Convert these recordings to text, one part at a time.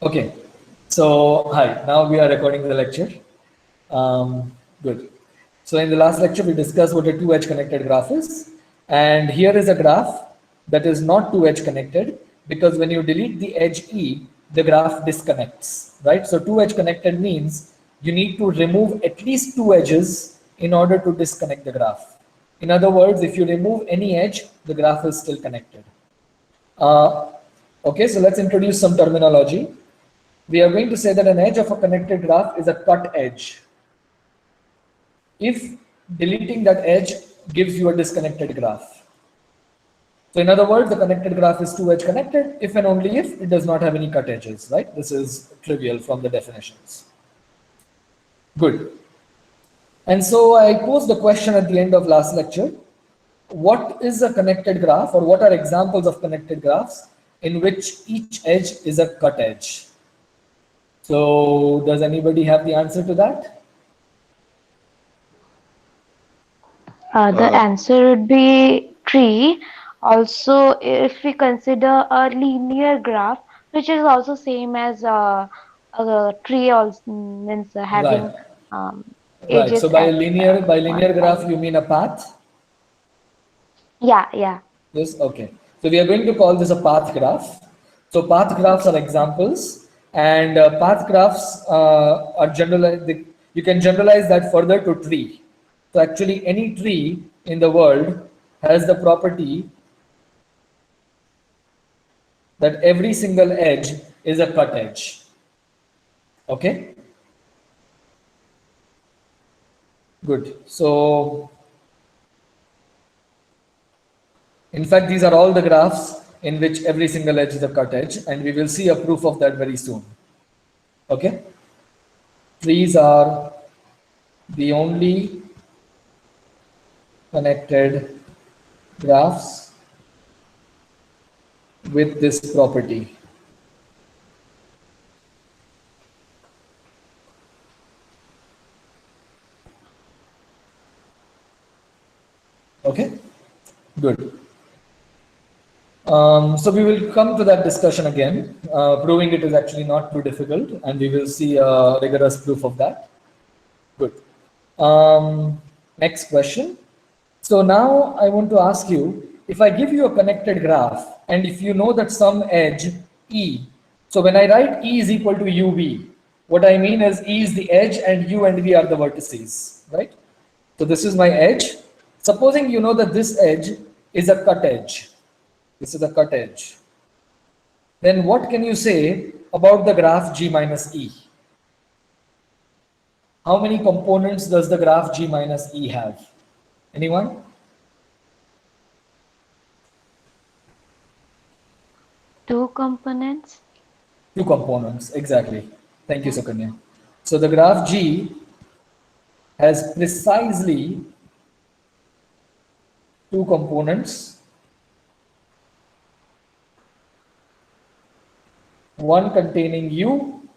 Okay, so hi, now we are recording the lecture. Good. So in the last lecture, we discussed what a two-edge connected graph is. And here is a graph that is not two-edge connected because when you delete the edge E, the graph disconnects, right? So two-edge connected means you need to remove at least two edges in order to disconnect the graph. In other words, if you remove any edge, the graph is still connected. Uh, okay, so let's introduce some terminology. We are going to say that an edge of a connected graph is a cut edge. If deleting that edge gives you a disconnected graph. So in other words, the connected graph is two-edge connected if and only if it does not have any cut edges, right? This is trivial from the definitions. Good. And so I posed the question at the end of last lecture. What is a connected graph, or what are examples of connected graphs in which each edge is a cut edge? So does anybody have the answer to that? The answer would be tree. Also, if we consider a linear graph, which is also same as a tree, also means Right, having right. So edges at by one linear side. graph, you mean a path? Yeah, yeah. Yes, okay. So we are going to call this a path graph. So path graphs are examples, and path graphs are generalized. You can generalize that further to tree. So actually, any tree in the world has the property that every single edge is a cut edge. Okay, good. So in fact, these are all the graphs in which every single edge is a cut edge, and we will see a proof of that very soon. Okay, trees are the only connected graphs with this property. Okay, good. So we will come to that discussion again. Proving it is actually not too difficult, and we will see a rigorous proof of that. Good. Next question. So now I want to ask you, if I give you a connected graph, and if you know that some edge E, so when I write E is equal to UV, what I mean is E is the edge and U and V are the vertices, right? So this is my edge. Supposing you know that this edge is a cut edge. This is a cut edge. Then what can you say about the graph G minus E? How many components does the graph G minus E have? Anyone? Two components. Two components, exactly. Thank you, Sukanya. So the graph G has precisely two components, one containing U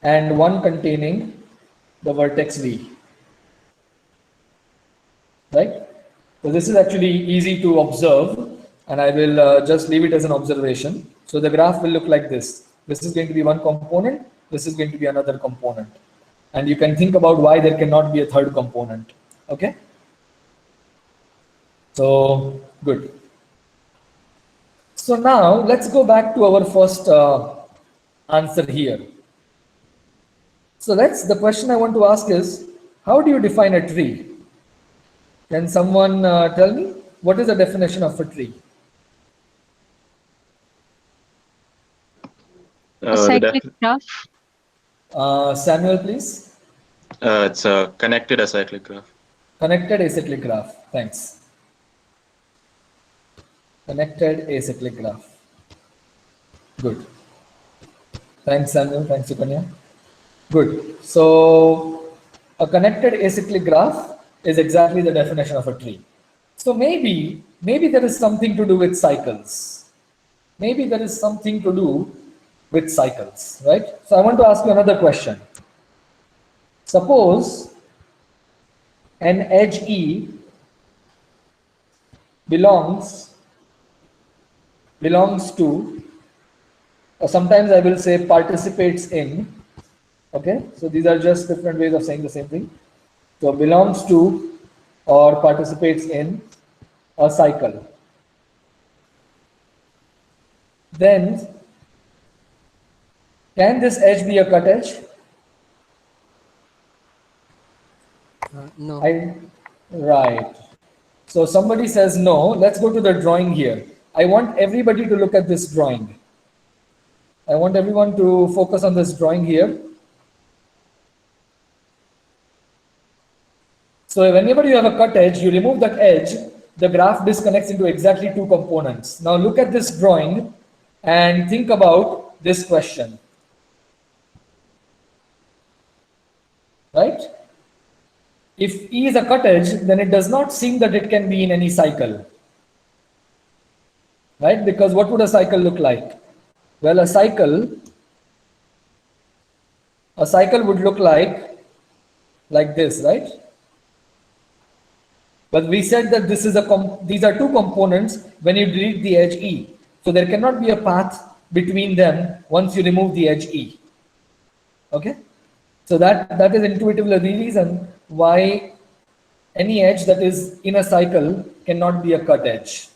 and one containing the vertex V, right? So this is actually easy to observe, and I will just leave it as an observation. So the graph will look like this. This is going to be one component, this is going to be another component. And you can think about why there cannot be a third component, okay? So, good. So now let's go back to our first answer here. So the question I want to ask is, how do you define a tree? Can someone tell me what is the definition of a tree? A The cyclic graph. Samuel, please. It's a connected acyclic graph. Connected acyclic graph. Thanks. Connected acyclic graph. Good. Thanks, Samuel. Thanks, Sukanya. Good. So a connected acyclic graph is exactly the definition of a tree. So maybe there is something to do with cycles. Maybe there is something to do with cycles, right? So I want to ask you another question. Suppose an edge E belongs belongs to, or sometimes I will say participates in. Okay, so these are just different ways of saying the same thing. So belongs to or participates in a cycle. Then can this edge be a cut edge? No. Right. So somebody says no. Let's go to the drawing here. I want everybody to look at this drawing. I want everyone to focus on this drawing here. So whenever you have a cut edge, you remove that edge, the graph disconnects into exactly two components. Now look at this drawing and think about this question. Right? If E is a cut edge, then it does not seem that it can be in any cycle. Right? Because what would a cycle look like? Well, a cycle would look like this, right? But we said that this is these are two components when you delete the edge E. So there cannot be a path between them once you remove the edge E. Okay? So that is intuitively the reason why any edge that is in a cycle cannot be a cut edge.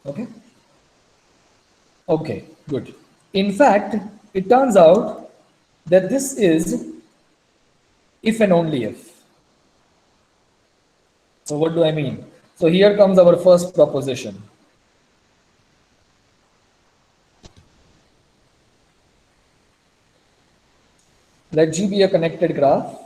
Okay? Okay, good. In fact, it turns out that this is if and only if. So what do I mean? So here comes our first proposition. Let G be a connected graph.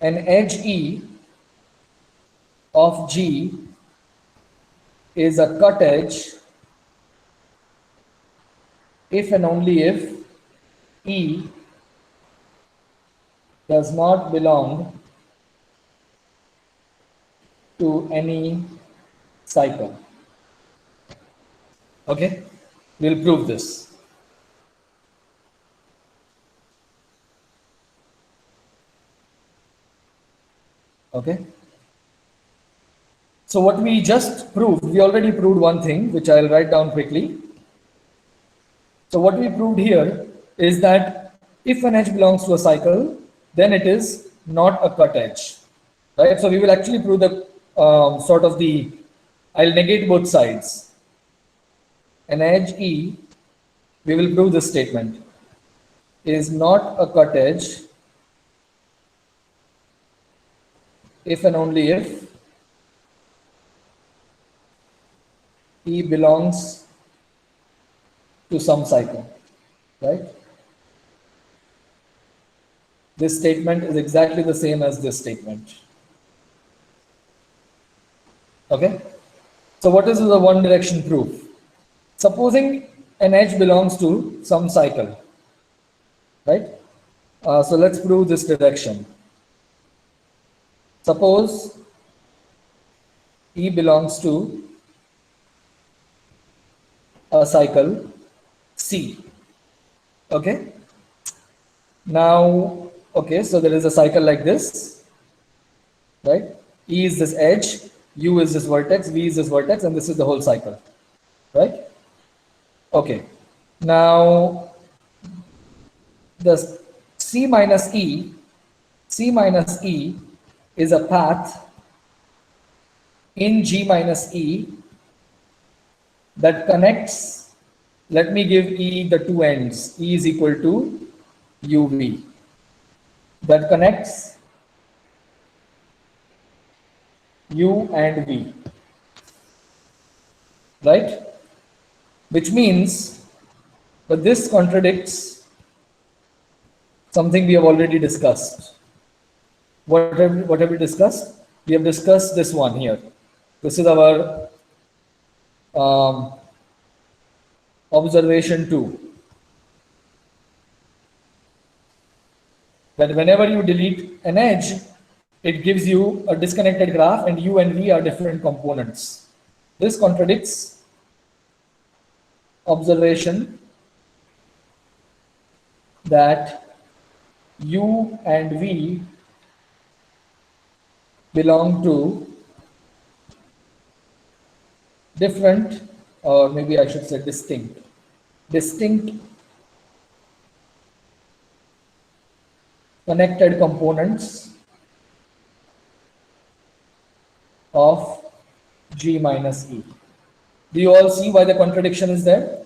An edge E of G is a cut edge if and only if E does not belong to any cycle. Okay, we'll prove this. Okay. So what we just proved, we already proved one thing, which I'll write down quickly. So what we proved here is that if an edge belongs to a cycle, then it is not a cut edge, right? So we will actually prove the I'll negate both sides. An edge E, we will prove this statement, is not a cut edge if and only if E belongs to some cycle, right? This statement is exactly the same as this statement. Okay? So what is the one direction proof? Supposing an edge belongs to some cycle, right? So let's prove this direction. Suppose E belongs to a cycle C. Okay. Now, okay, so there is a cycle like this, right? E is this edge, U is this vertex, V is this vertex, and this is the whole cycle, right? Okay. Now, the C minus E is a path in G minus E that connects, let me give E the two ends, E is equal to UV, that connects U and V, right? Which means, but this contradicts something we have already discussed. What have we discussed? We have discussed this one here. This is our observation 2. That whenever you delete an edge, it gives you a disconnected graph and U and V are different components. This contradicts observation that U and V belong to different, or maybe I should say distinct connected components of G minus E. Do you all see why the contradiction is there?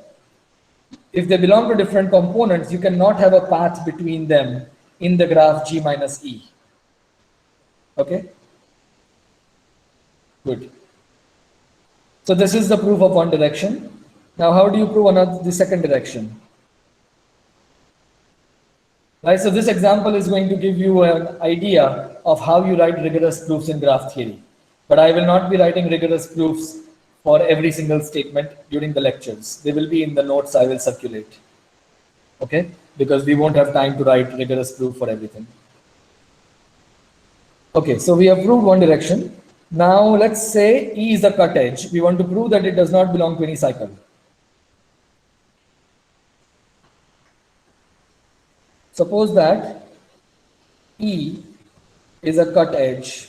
If they belong to different components, you cannot have a path between them in the graph G minus E. Okay? Good. So this is the proof of one direction. Now, how do you prove the second direction? Right, so this example is going to give you an idea of how you write rigorous proofs in graph theory. But I will not be writing rigorous proofs for every single statement during the lectures. They will be in the notes I will circulate. Okay? Because we won't have time to write rigorous proof for everything. Okay, so we have proved one direction. Now let's say E is a cut edge. We want to prove that it does not belong to any cycle. Suppose that E is a cut edge.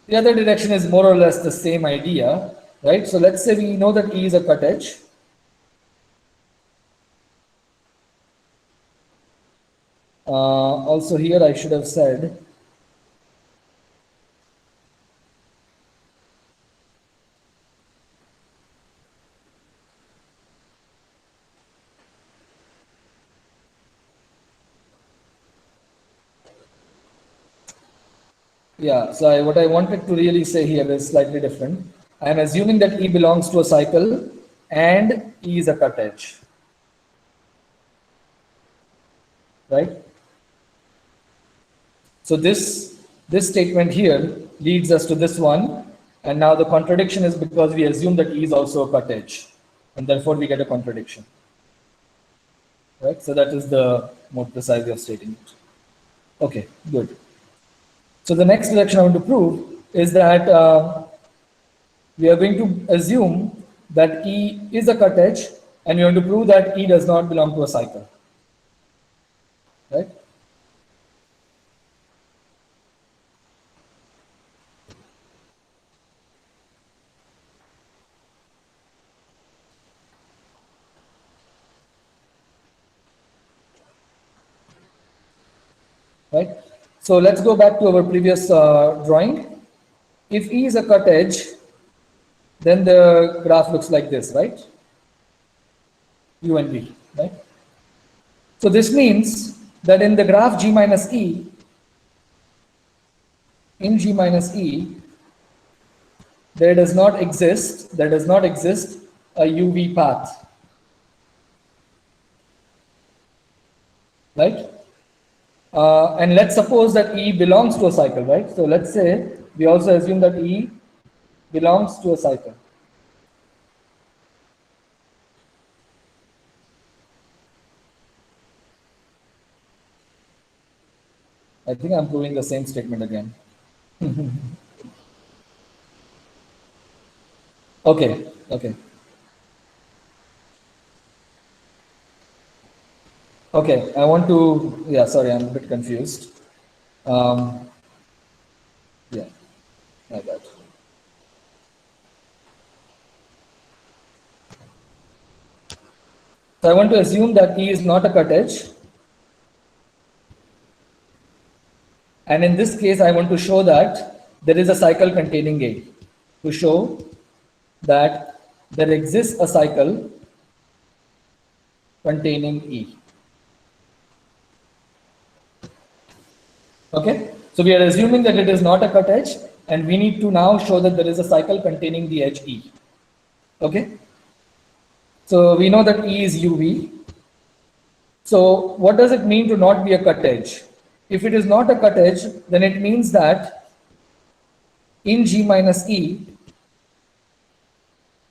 The other direction is more or less the same idea, right? So let's say we know that E is a cut edge. Also here I should have said so what I wanted to really say here is slightly different. I am assuming that E belongs to a cycle and E is a cut edge. Right? So this statement here leads us to this one, and now the contradiction is because we assume that E is also a cut edge, and therefore we get a contradiction. Right? So that is the more precise way of stating it. Okay, good. So the next direction I want to prove is that we are going to assume that E is a cut edge, and we want to prove that E does not belong to a cycle. Right? Right? So let's go back to our previous drawing. If E is a cut edge, then the graph looks like this, right? U and V, right? So this means that in the graph G minus E, in G minus E, there does not exist a UV path, right? And let's suppose that E belongs to a cycle, right? So let's say we also assume that E belongs to a cycle. I think I'm proving the same statement again. Okay. Okay, I want to, sorry, I'm a bit confused. My bad. So I want to assume that E is not a cut edge. And in this case, I want to show that there is a cycle containing A. To show that there exists a cycle containing E. Okay, so we are assuming that it is not a cut edge, and we need to now show that there is a cycle containing the edge E. Okay, so we know that E is UV. So what does it mean to not be a cut edge? If it is not a cut edge, then it means that in G minus E,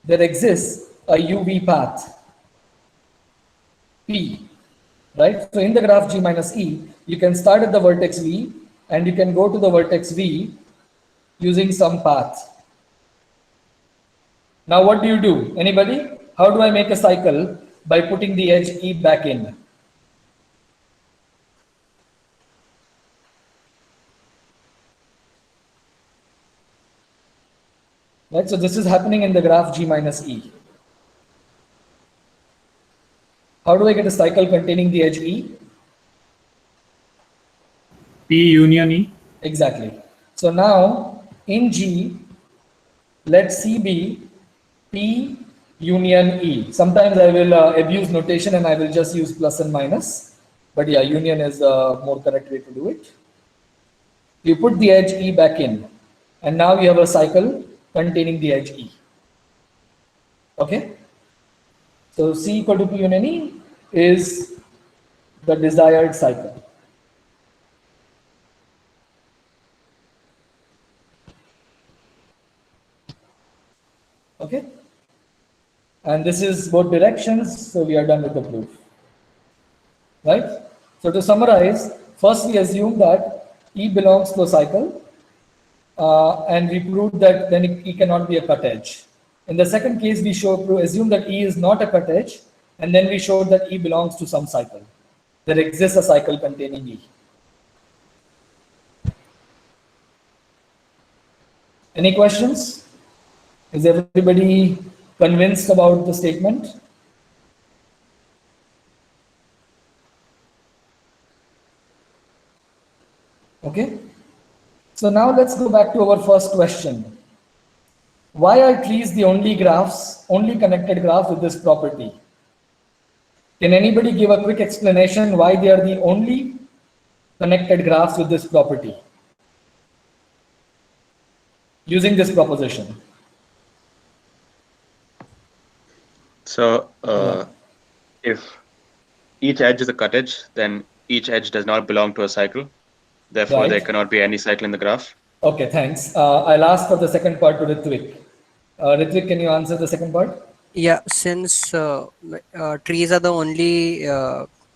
there exists a UV path, P, right? So in the graph G minus E, you can start at the vertex V and you can go to the vertex V using some path. Now what do you do? Anybody? How do I make a cycle by putting the edge E back in. Right, so this is happening in the graph G minus E. How do I get a cycle containing the edge E? P union E. Exactly. So now in G, let C be P union E. Sometimes I will abuse notation and I will just use plus and minus. But yeah, union is a more correct way to do it. You put the edge E back in. And now you have a cycle containing the edge E. Okay? So C equal to P union E is the desired cycle. Okay? And this is both directions, so we are done with the proof. Right? So to summarize, first we assume that E belongs to a cycle, and we proved that then E cannot be a cut edge. In the second case, we assume that E is not a cut edge, and then we showed that E belongs to some cycle. There exists a cycle containing E. Any questions? Is everybody convinced about the statement? Okay. So now let's go back to our first question. Why are trees the only connected graphs with this property? Can anybody give a quick explanation why they are the only connected graphs with this property? Using this proposition. So if each edge is a cut edge, then each edge does not belong to a cycle. Therefore, Right. there cannot be any cycle in the graph. Okay, thanks. I'll ask for the second part to Ritvik. Ritvik, can you answer the second part? Yeah, since trees are the only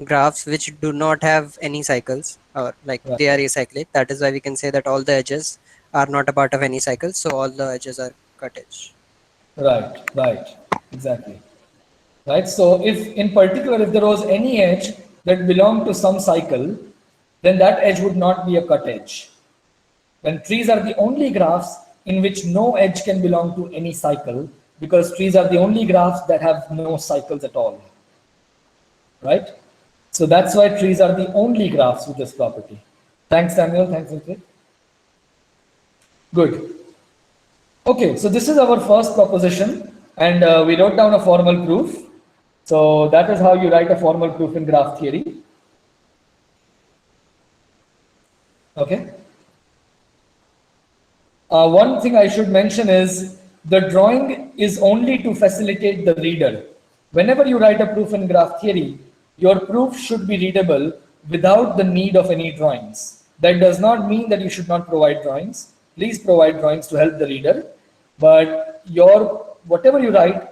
graphs which do not have any cycles, or like Right. they are acyclic, that is why we can say that all the edges are not a part of any cycle, so all the edges are cut edge. Right, exactly. Right, so if in particular, if there was any edge that belonged to some cycle, then that edge would not be a cut edge. When trees are the only graphs in which no edge can belong to any cycle, because trees are the only graphs that have no cycles at all. Right? So that's why trees are the only graphs with this property. Thanks, Samuel. Thanks, Ritvik. Good. Okay, so this is our first proposition, and we wrote down a formal proof. So that is how you write a formal proof in graph theory. Okay. One thing I should mention is the drawing is only to facilitate the reader. Whenever you write a proof in graph theory, your proof should be readable without the need of any drawings. That does not mean that you should not provide drawings. Please provide drawings to help the reader, but whatever you write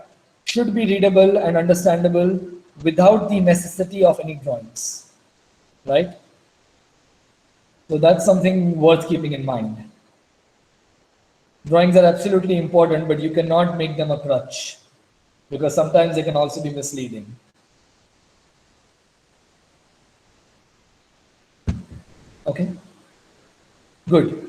should be readable and understandable without the necessity of any drawings, right? So that's something worth keeping in mind. Drawings are absolutely important, but you cannot make them a crutch because sometimes they can also be misleading. Okay, good.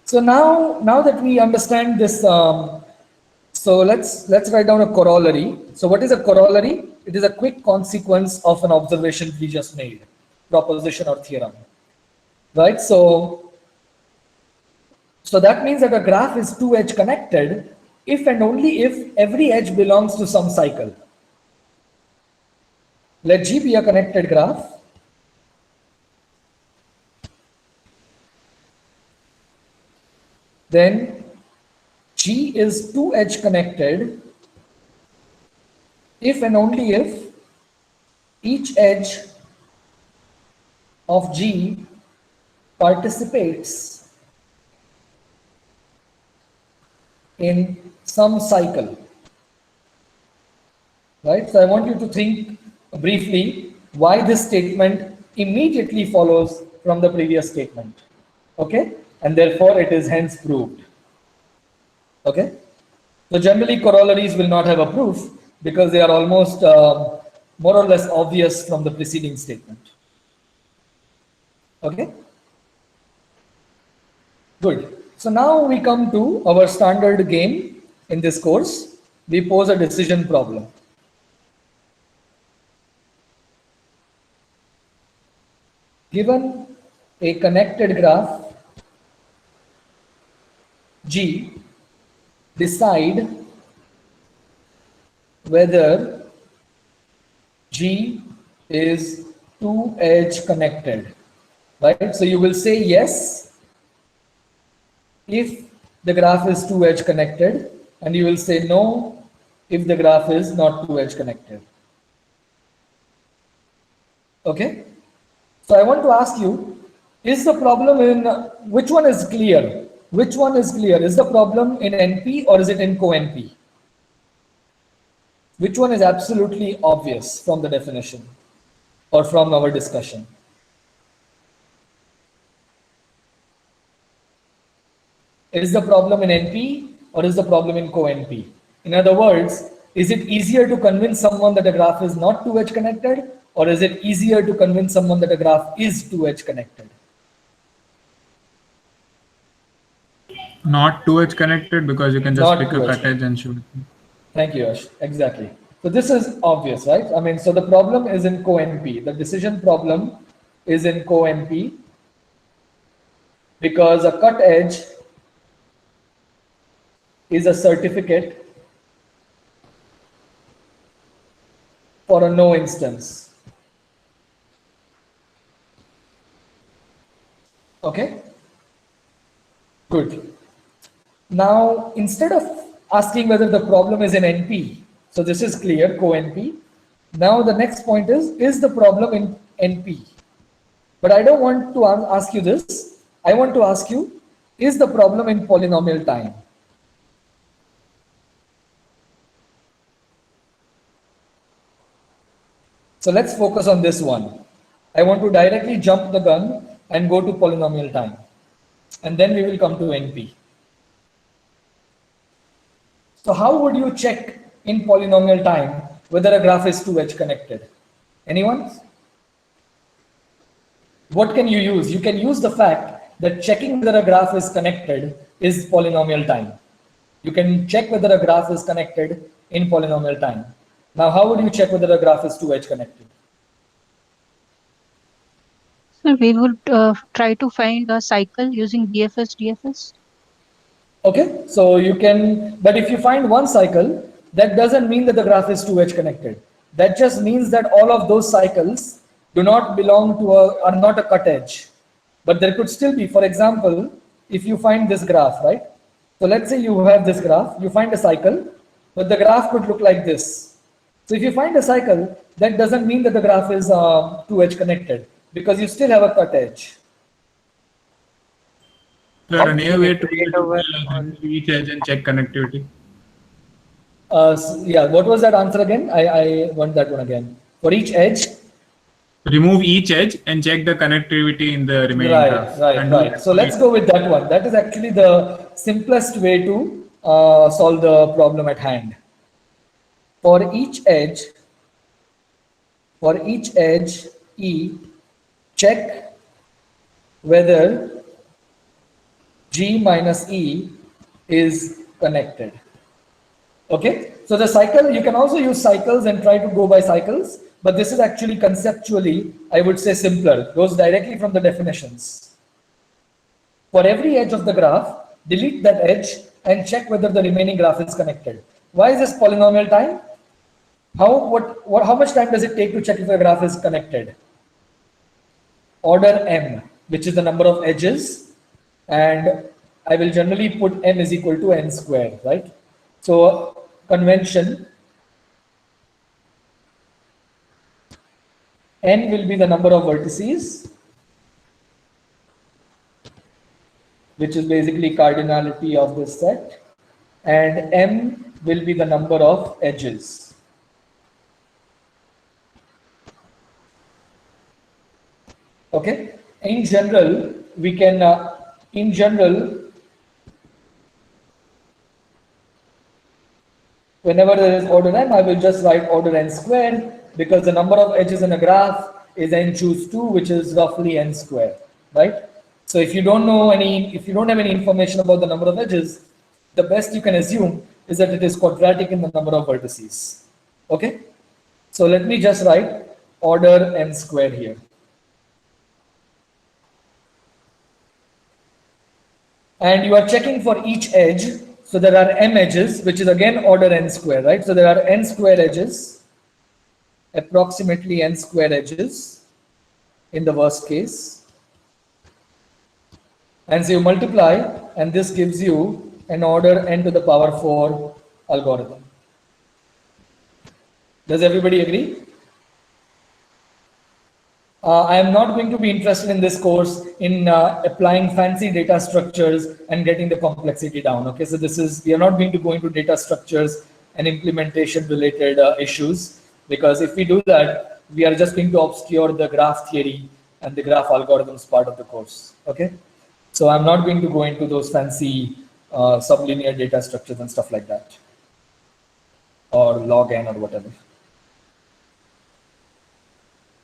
So now that we understand this, so let's write down a corollary. So what is a corollary? It is a quick consequence of an observation we just made, proposition or theorem, right? So that means that a graph is two edge connected if and only if every edge belongs to some cycle. Let G be a connected graph. Then G is two edge connected if and only if each edge of G participates in some cycle, right? So I want you to think briefly why this statement immediately follows from the previous statement, okay? And therefore it is hence proved, okay? So generally corollaries will not have a proof, because they are almost more or less obvious from the preceding statement. Okay? Good. So now we come to our standard game in this course. We pose a decision problem. Given a connected graph G, decide whether G is two-edge connected, right? So you will say yes if the graph is two-edge connected, and you will say no if the graph is not two-edge connected. Okay? So I want to ask you, is the problem in, which one is clear? Which one is clear? Is the problem in NP or is it in co-NP? Which one is absolutely obvious from the definition or from our discussion? Is the problem in NP or is the problem in co-NP? In other words, is it easier to convince someone that a graph is not two-edge connected, or is it easier to convince someone that a graph is two-edge connected? Not two edge connected, because you can just Not pick a two-edge. cut edge and shoot. Thank you, Yash. Exactly. So this is obvious, right? I mean, so the problem is in co-NP. The decision problem is in co-NP because a cut edge is a certificate for a no instance. Okay? Good. Now, instead of asking whether the problem is in NP, so this is clear, co-NP. Now the next point is the problem in NP? But I don't want to ask you this. I want to ask you, is the problem in polynomial time? So let's focus on this one. I want to directly jump the gun and go to polynomial time. And then we will come to NP. So how would you check in polynomial time whether a graph is two-edge connected? Anyone? What can you use? You can use the fact that checking whether a graph is connected is polynomial time. You can check whether a graph is connected in polynomial time. Now, how would you check whether a graph is two-edge connected? So we would try to find a cycle using DFS, DFS. Okay, so you can, but if you find one cycle, that doesn't mean that the graph is two-edge connected. That just means that all of those cycles do not belong to are not a cut edge. But there could still be, for example, if you find this graph, right? So let's say you have this graph, you find a cycle, but the graph could look like this. So if you find a cycle, that doesn't mean that the graph is two-edge connected, because you still have a cut edge. There a near way to remove each edge and check connectivity. Yeah, what was that answer again? I want that one again. For each edge? Remove each edge and check the connectivity in the remaining graph. Right. So let's go with that one. That is actually the simplest way to solve the problem at hand. For each edge E, check whether G minus E is connected. Okay, so the cycle, you can also use cycles and try to go by cycles, but this is actually conceptually, I would say, simpler, goes directly from the definitions. For every edge of the graph, delete that edge and check whether the remaining graph is connected. Why is this polynomial time? How much time does it take to check if a graph is connected? Order m, which is the number of edges, and I will generally put m is equal to n squared, right? So convention, n will be the number of vertices, which is basically cardinality of this set, and m will be the number of edges. Okay, in general, we can, whenever there is order n, I will just write order n squared, because the number of edges in a graph is n choose 2, which is roughly n squared, right? So if you don't have any information about the number of edges, the best you can assume is that it is quadratic in the number of vertices. Okay? So let me just write order n squared here. And you are checking for each edge. So there are m edges, which is again order n square, right? So there are n square edges, approximately n square edges in the worst case. And so you multiply, and this gives you an order n to the power 4 algorithm. Does everybody agree? I am not going to be interested in this course in applying fancy data structures and getting the complexity down. Okay, so we are not going to go into data structures and implementation related issues, because if we do that, we are just going to obscure the graph theory and the graph algorithms part of the course. Okay, so I'm not going to go into those fancy sublinear data structures and stuff like that, or log n or whatever.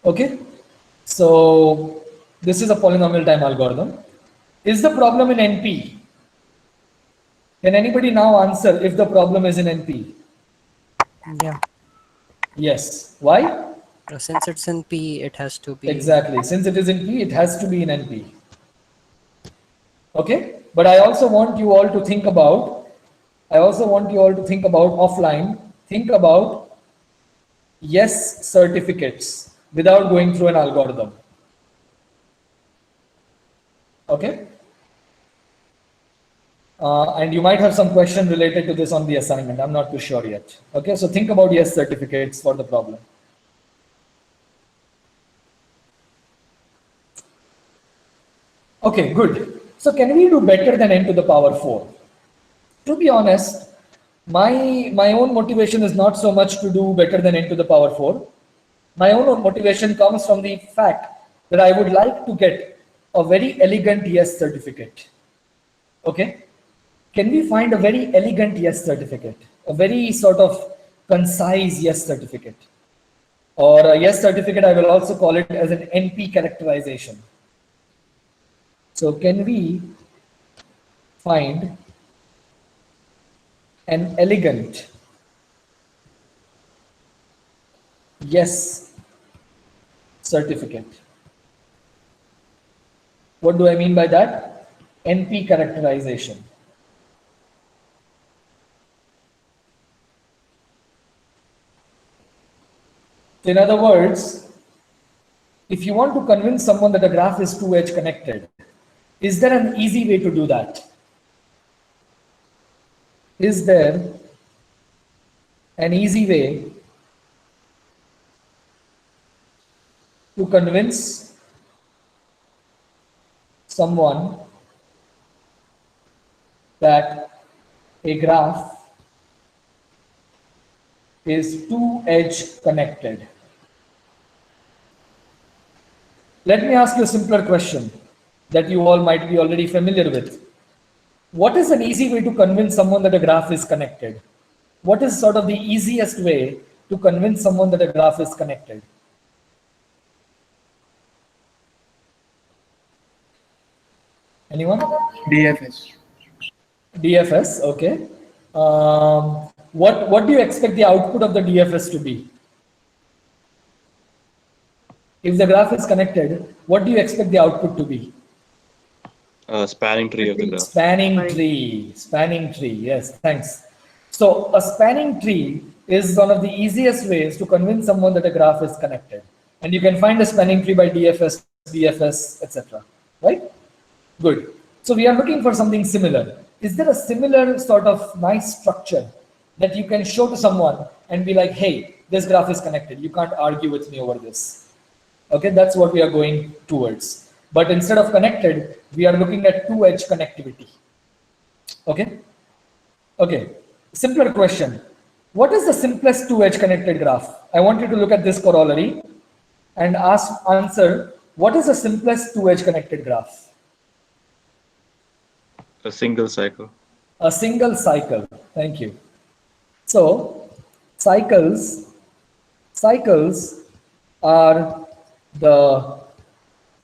Okay. So this is a polynomial time algorithm. Is the problem in NP? Can anybody now answer if the problem is in NP? Yeah. Yes. Why? Since it's in P, it has to be. Exactly. Since it is in P, it has to be in NP. Okay. But I also want you all to think about, offline, think about yes certificates without going through an algorithm. Okay? And you might have some question related to this on the assignment. I'm not too sure yet. Okay, so think about yes certificates for the problem. Okay, good. So can we do better than n to the power 4? To be honest, my own motivation is not so much to do better than n to the power 4. My own motivation comes from the fact that I would like to get a very elegant yes certificate. Okay? Can we find a very elegant yes certificate? A very sort of concise yes certificate. Or a yes certificate, I will also call it as an NP characterization. So can we find an elegant yes certificate? What do I mean by that? NP characterization. In other words, if you want to convince someone that a graph is two-edge connected, is there an easy way to do that? Is there an easy way to convince someone that a graph is two-edge connected? Let me ask you a simpler question that you all might be already familiar with. What is an easy way to convince someone that a graph is connected? What is sort of the easiest way to convince someone that a graph is connected? Anyone? DFS. DFS, okay. What do you expect the output of the DFS to be? If the graph is connected, what do you expect the output to be? Spanning tree of the graph. Spanning tree, yes, thanks. So a spanning tree is one of the easiest ways to convince someone that a graph is connected. And you can find a spanning tree by DFS, BFS, etc. Right? Good. So we are looking for something similar. Is there a similar sort of nice structure that you can show to someone and be like, hey, this graph is connected. You can't argue with me over this. Okay, that's what we are going towards. But instead of connected, we are looking at two-edge connectivity. Okay? Okay, simpler question. What is the simplest two-edge connected graph? I want you to look at this corollary and answer, what is the simplest two-edge connected graph? A single cycle. A single cycle, thank you. So cycles are the,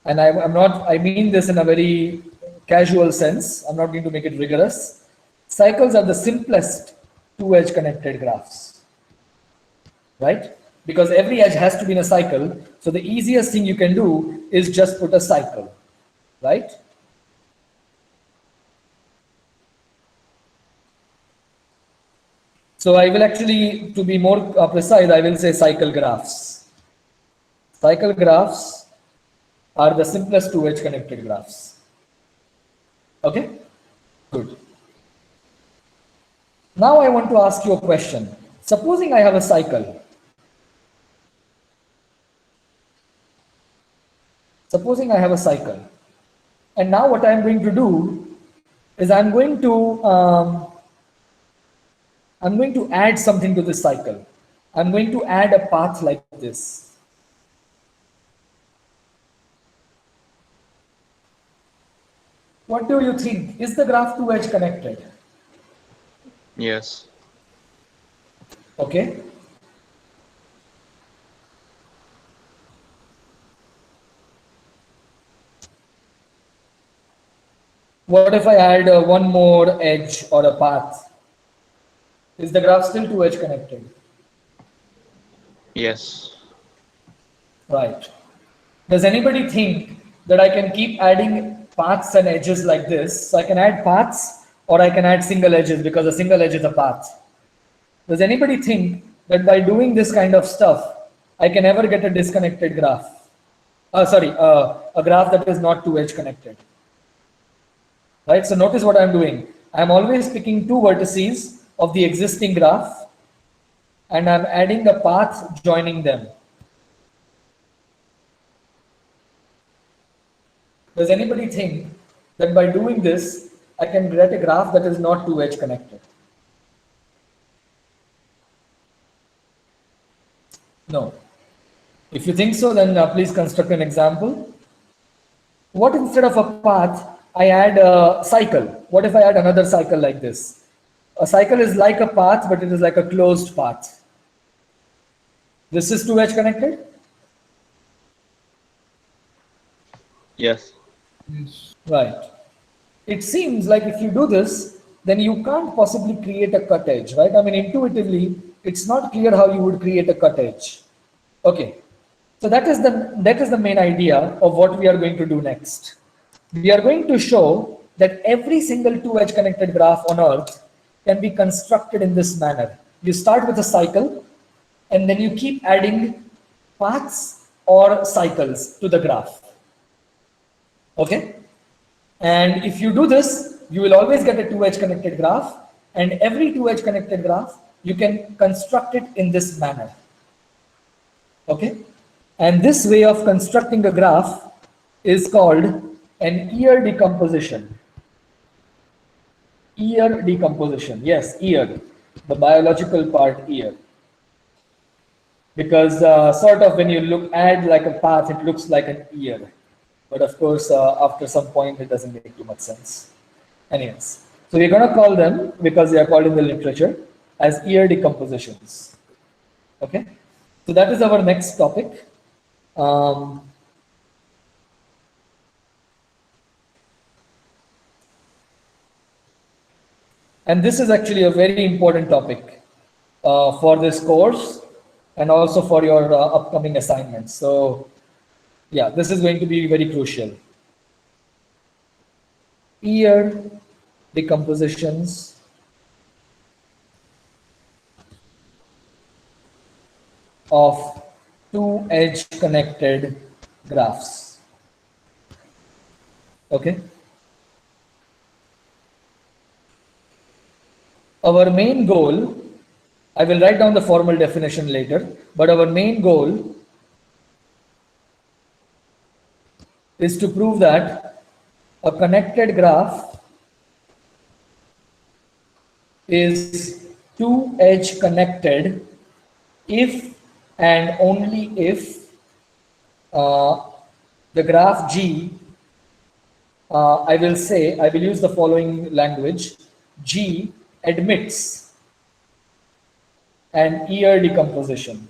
and I mean this in a very casual sense, I'm not going to make it rigorous. Cycles are the simplest two-edge connected graphs, right? Because every edge has to be in a cycle. So the easiest thing you can do is just put a cycle, right? So I will actually, to be more precise, I will say cycle graphs. Cycle graphs are the simplest two-edge connected graphs. Okay, good. Now I want to ask you a question. Supposing I have a cycle. Supposing I have a cycle. And now what I'm going to do is I'm going to add something to this cycle. I'm going to add a path like this. What do you think? Is the graph two-edge connected? Yes. Okay. What if I add one more edge or a path? Is the graph still two-edge connected? Yes. Right. Does anybody think that I can keep adding paths and edges like this? So I can add paths or I can add single edges because a single edge is a path. Does anybody think that by doing this kind of stuff, I can ever get a disconnected graph? A graph that is not two-edge connected. Right, so notice what I'm doing. I'm always picking two vertices of the existing graph and I'm adding a path joining them. Does anybody think that by doing this, I can get a graph that is not two-edge connected? No. If you think so, then please construct an example. What instead of a path, I add a cycle? What if I add another cycle like this? A cycle is like a path, but it is like a closed path. This is two-edge connected? Yes. Right. It seems like if you do this, then you can't possibly create a cut edge, right? I mean, intuitively, it's not clear how you would create a cut edge. Okay. So that is the main idea of what we are going to do next. We are going to show that every single two-edge connected graph on Earth can be constructed in this manner. You start with a cycle, and then you keep adding paths or cycles to the graph. Okay? And if you do this, you will always get a two-edge connected graph, and every two-edge connected graph, you can construct it in this manner. Okay? And this way of constructing a graph is called an ear decomposition. Ear decomposition. Yes, ear. The biological part, ear. Because sort of when you add like a path, it looks like an ear. But of course, after some point, it doesn't make too much sense. Anyways, so we're going to call them, because they are called in the literature, as ear decompositions. Okay? So that is our next topic. And this is actually a very important topic for this course and also for your upcoming assignments. So yeah, this is going to be very crucial. Ear decompositions of two-edge connected graphs. Okay. Our main goal, I will write down the formal definition later, but our main goal is to prove that a connected graph is two-edge connected if and only if the graph G, I will use the following language, G admits and ear decomposition.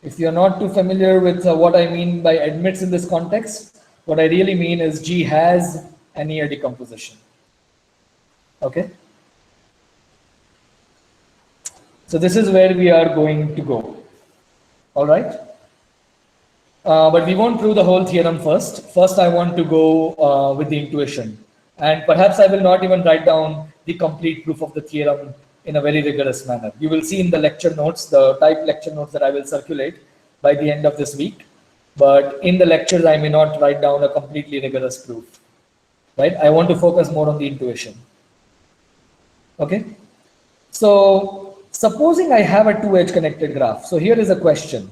If you're not too familiar with what I mean by admits in this context, what I really mean is G has an ear decomposition. Okay? So this is where we are going to go. All right? But we won't prove the whole theorem first. First, I want to go with the intuition. And perhaps I will not even write down the complete proof of the theorem in a very rigorous manner. You will see in the lecture notes, the type lecture notes that I will circulate by the end of this week. But in the lectures, I may not write down a completely rigorous proof. Right? I want to focus more on the intuition. Okay? So supposing I have a two-edge connected graph. So here is a question.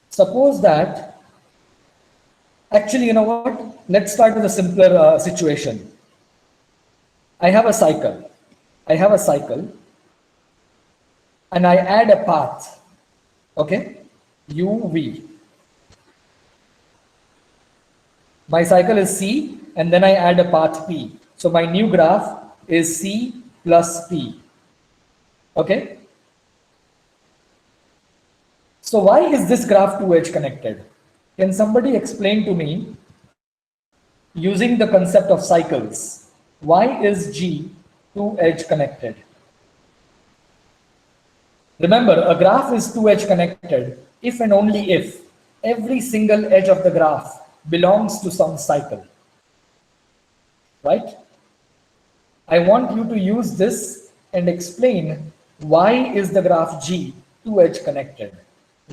Suppose that, actually, you know what? Let's start with a simpler situation. I have a cycle. And I add a path. Okay? UV. My cycle is C, and then I add a path P. So my new graph is C plus P. Okay? So why is this graph two-edge connected? Can somebody explain to me, using the concept of cycles, why is G two-edge connected? Remember, a graph is two-edge connected if and only if every single edge of the graph belongs to some cycle. Right? I want you to use this and explain why is the graph G two-edge connected?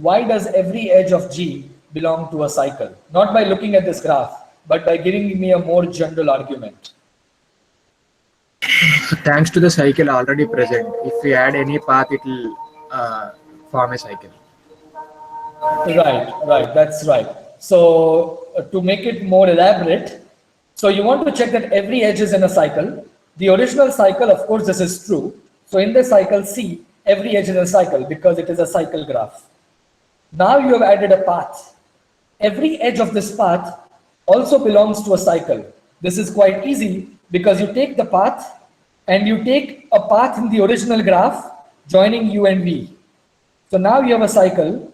Why does every edge of G belong to a cycle? Not by looking at this graph, but by giving me a more general argument. Thanks to the cycle already present, if we add any path, it will form a cycle. Right, that's right. So to make it more elaborate, so you want to check that every edge is in a cycle. The original cycle, of course, this is true. So in the cycle C, every edge is a cycle because it is a cycle graph. Now you have added a path. Every edge of this path also belongs to a cycle. This is quite easy because you take the path and you take a path in the original graph joining U and V. So now you have a cycle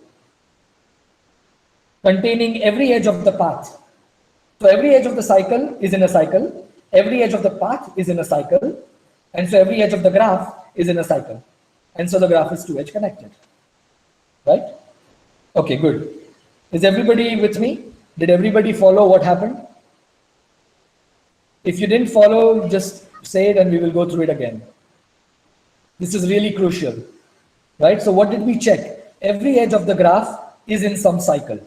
containing every edge of the path. So every edge of the cycle is in a cycle. Every edge of the path is in a cycle. And so every edge of the graph is in a cycle. And so the graph is two-edge connected. Right? Okay, good. Is everybody with me? Did everybody follow what happened? If you didn't follow, just say it and we will go through it again. This is really crucial, right? So what did we check? Every edge of the graph is in some cycle.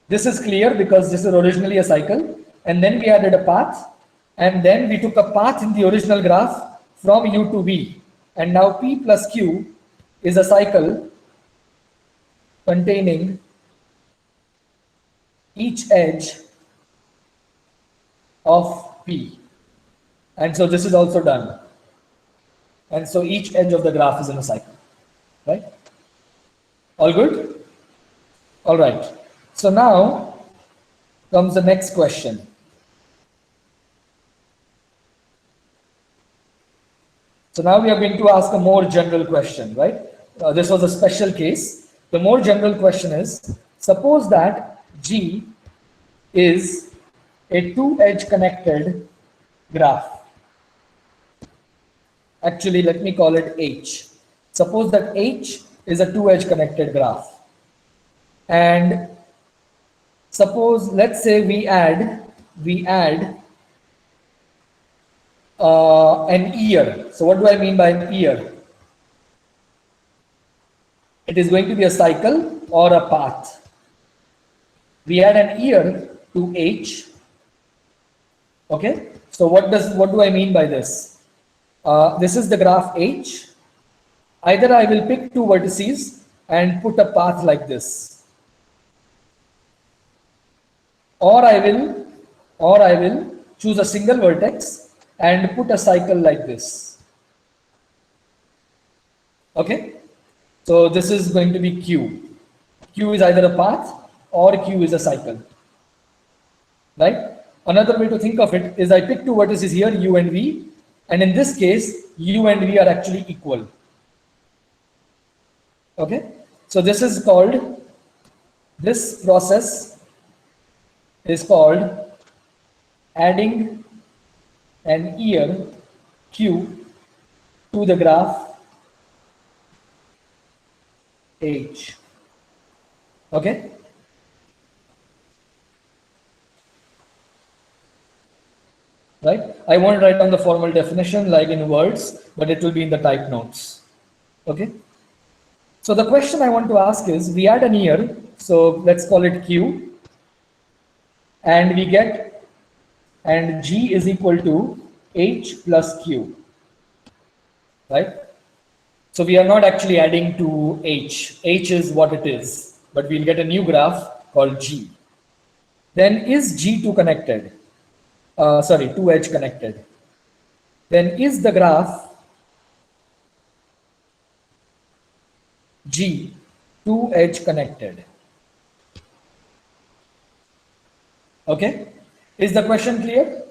This is clear because this is originally a cycle, and then we added a path, and then we took a path in the original graph from U to V, and now P plus Q is a cycle containing each edge of P. And so this is also done. And so each edge of the graph is in a cycle, right? All good? All right. So now comes the next question. So now we are going to ask a more general question, right? This was a special case. The more general question is, suppose that G is a two-edge connected graph. Actually, let me call it H. Suppose that H is a two-edge connected graph. And suppose, let's say we add an ear. So what do I mean by an ear? It is going to be a cycle or a path. We add an ear to H. Okay. So what do I mean by this? This is the graph H. Either I will pick two vertices and put a path like this, or I will choose a single vertex and put a cycle like this. Okay. So this is going to be Q. Q is either a path or Q is a cycle, right? Another way to think of it is I pick two vertices here, U and V, and in this case, U and V are actually equal. Okay, so this process is called adding an ear Q to the graph H. Okay. Right? I won't write down the formal definition like in words, but it will be in the type notes. Okay. So the question I want to ask is, we add an ear, so let's call it Q, and we get, and G is equal to H plus Q, right? So we are not actually adding to H. H is what it is, but we'll get a new graph called G. Then is G2 connected? Sorry, 2 edge connected. Then is the graph G 2 edge connected? Okay, is the question clear?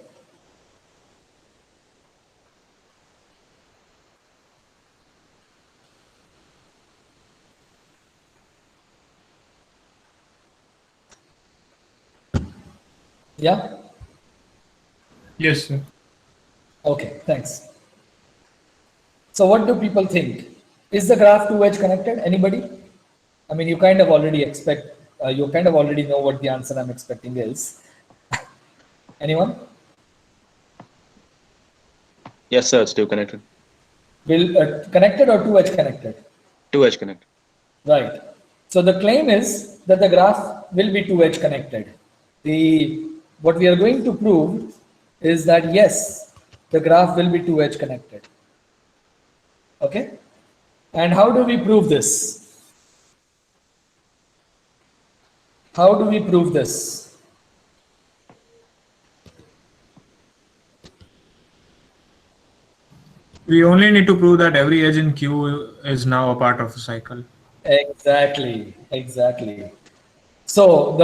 Yeah. Yes, sir. Okay, thanks. So what do people think? Is the graph 2 edge connected? Anybody? I mean, you kind of already know what the answer I'm expecting is. Anyone? Yes, sir. It's two connected. Connected or 2 edge connected? 2 edge connected. Right. So the claim is that the graph will be 2 edge connected. What we are going to prove is that yes, the graph will be 2 edge connected. Okay. And how do we prove this? How do we prove this? We only need to prove that every edge in Q is now a part of a cycle. Exactly. So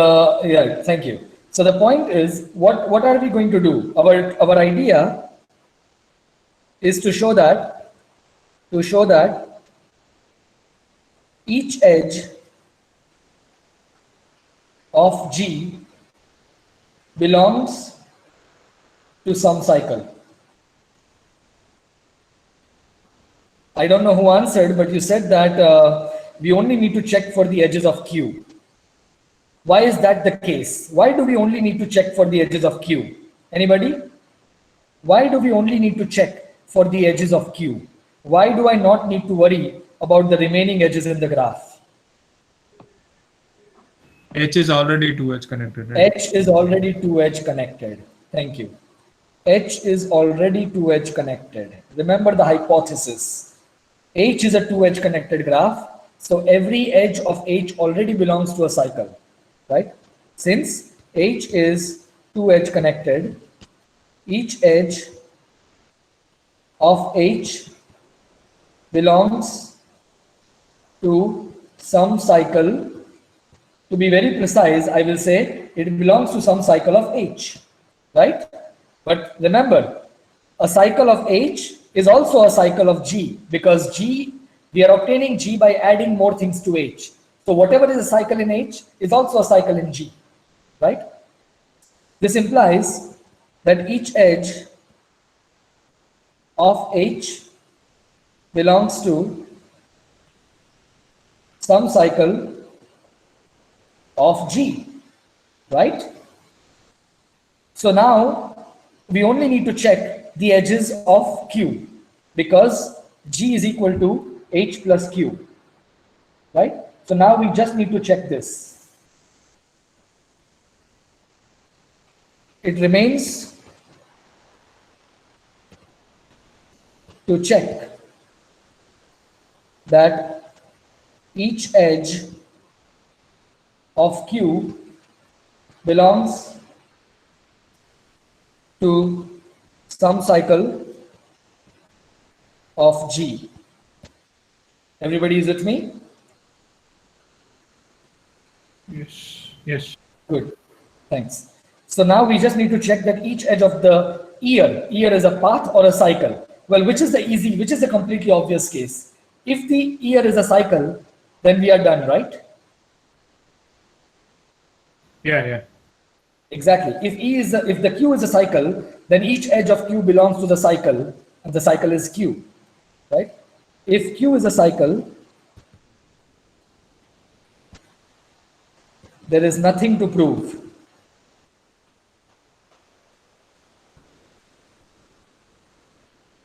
thank you. So the point is, what are we going to do? Our idea is to show that each edge of G belongs to some cycle. I don't know who answered, but you said that we only need to check for the edges of Q. Why is that the case? Why do we only need to check for the edges of Q? Anybody? Why do we only need to check for the edges of Q? Why do I not need to worry about the remaining edges in the graph? H is already 2 edge connected, right? H is already 2 edge connected. Thank you. H is already 2 edge connected. Remember the hypothesis. H is a 2 edge connected graph. So every edge of H already belongs to a cycle, right? Since H is 2 edge connected, each edge of H belongs to some cycle. To be very precise, I will say it belongs to some cycle of H, right? But remember, a cycle of H is also a cycle of G, because G, we are obtaining G by adding more things to H. So whatever is a cycle in H is also a cycle in G, right? This implies that each edge of H belongs to some cycle of G, right? So now we only need to check the edges of Q, because G is equal to H plus Q, right? So now we just need to check this. It remains to check that each edge of Q belongs to some cycle of G. Everybody is with me? Yes. Yes. Good. Thanks. So now we just need to check that each edge of the ear is a path or a cycle. Well, which is the completely obvious case? If the ear is a cycle, then we are done, right? Yeah. Yeah. Exactly. If the Q is a cycle, then each edge of Q belongs to the cycle, and the cycle is Q, right? If Q is a cycle, there is nothing to prove.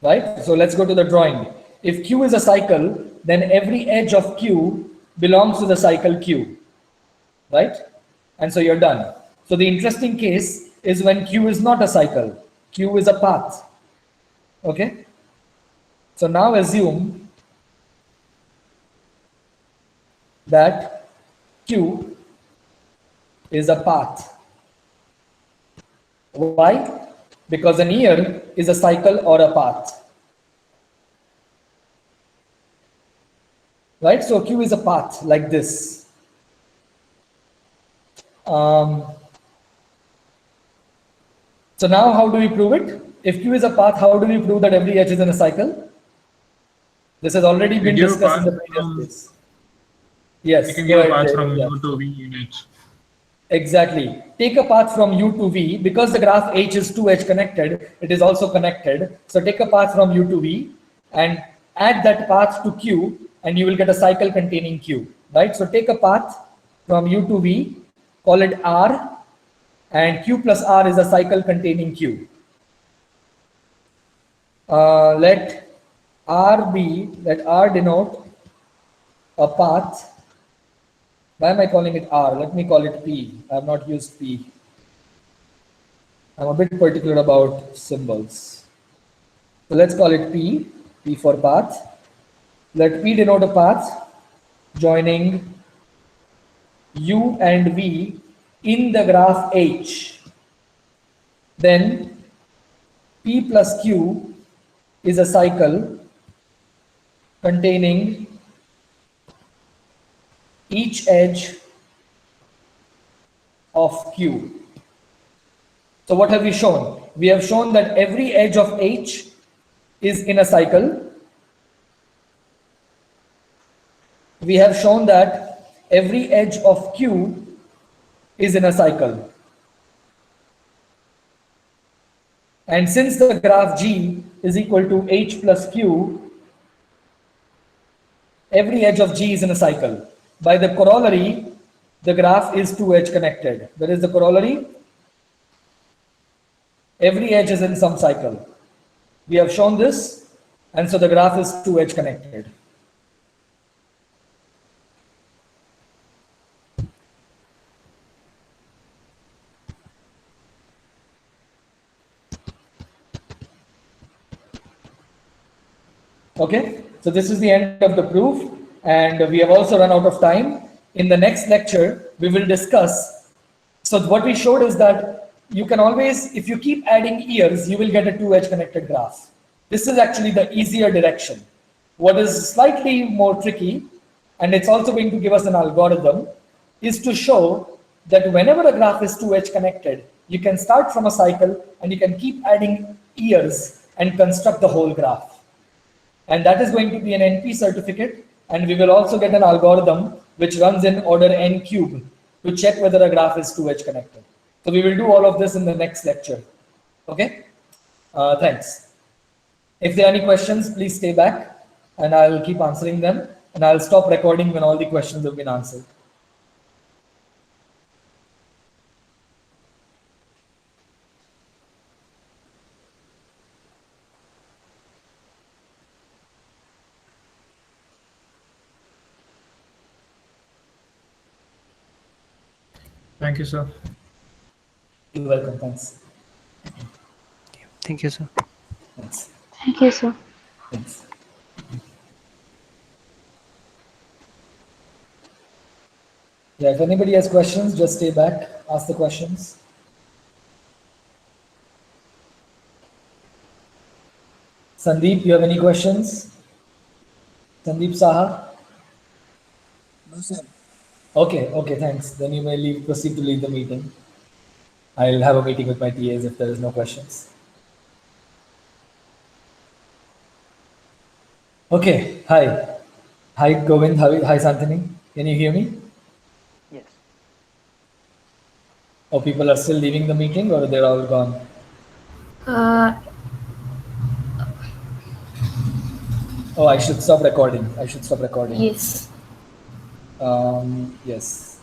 Right? So let's go to the drawing. If Q is a cycle, then every edge of Q belongs to the cycle Q, right? And so you're done. So the interesting case is when Q is not a cycle, Q is a path. Okay? So now assume that Q is a path. Why? Because an ear is a cycle or a path. Right? So Q is a path like this. So now how do we prove it? If Q is a path, how do we prove that every edge is in a cycle? This has already been give discussed in the path previous from- case. Yes. You can go give a ahead, path Jay. from Yeah. U to V in H. Exactly. Take a path from U to V. Because the graph H is 2H connected, it is also connected. So take a path from U to V and add that path to Q, and you will get a cycle containing Q. Right? So take a path from U to V, call it R, and Q plus R is a cycle containing Q. Let R denote a path. Why am I calling it R? Let me call it P. I have not used P. I'm a bit particular about symbols. So let's call it P, P for path. Let P denote a path joining U and V in the graph H. Then P plus Q is a cycle containing each edge of Q. So what have we shown? We have shown that every edge of H is in a cycle. We have shown that every edge of Q is in a cycle. And since the graph G is equal to H plus Q, every edge of G is in a cycle. By the corollary, the graph is 2H connected. That is the corollary. Every edge is in some cycle. We have shown this, and so the graph is 2H connected. Okay, so this is the end of the proof, and we have also run out of time. In the next lecture, we will discuss. So what we showed is that you can always, if you keep adding ears, you will get a 2H connected graph. This is actually the easier direction. What is slightly more tricky, and it's also going to give us an algorithm, is to show that whenever a graph is 2H connected, you can start from a cycle and you can keep adding ears and construct the whole graph. And that is going to be an NP certificate, and we will also get an algorithm which runs in order n cube to check whether a graph is 2H connected. So we will do all of this in the next lecture. Okay? Thanks. If there are any questions, please stay back and I'll keep answering them, and I'll stop recording when all the questions have been answered. Thank you, sir. You're welcome. Thanks. Thank you, sir. Thanks. Thank you, sir. Thanks. Yeah, if anybody has questions, just stay back, ask the questions. Sandeep, you have any questions? Sandeep Saha? No, sir. Okay, thanks. Then you may proceed to leave the meeting. I'll have a meeting with my TAs if there is no questions. Okay, hi. Hi, Govind. Hi, Santini. Can you hear me? Yes. Or people are still leaving the meeting or they're all gone? Oh, I should stop recording. Yes. Yes.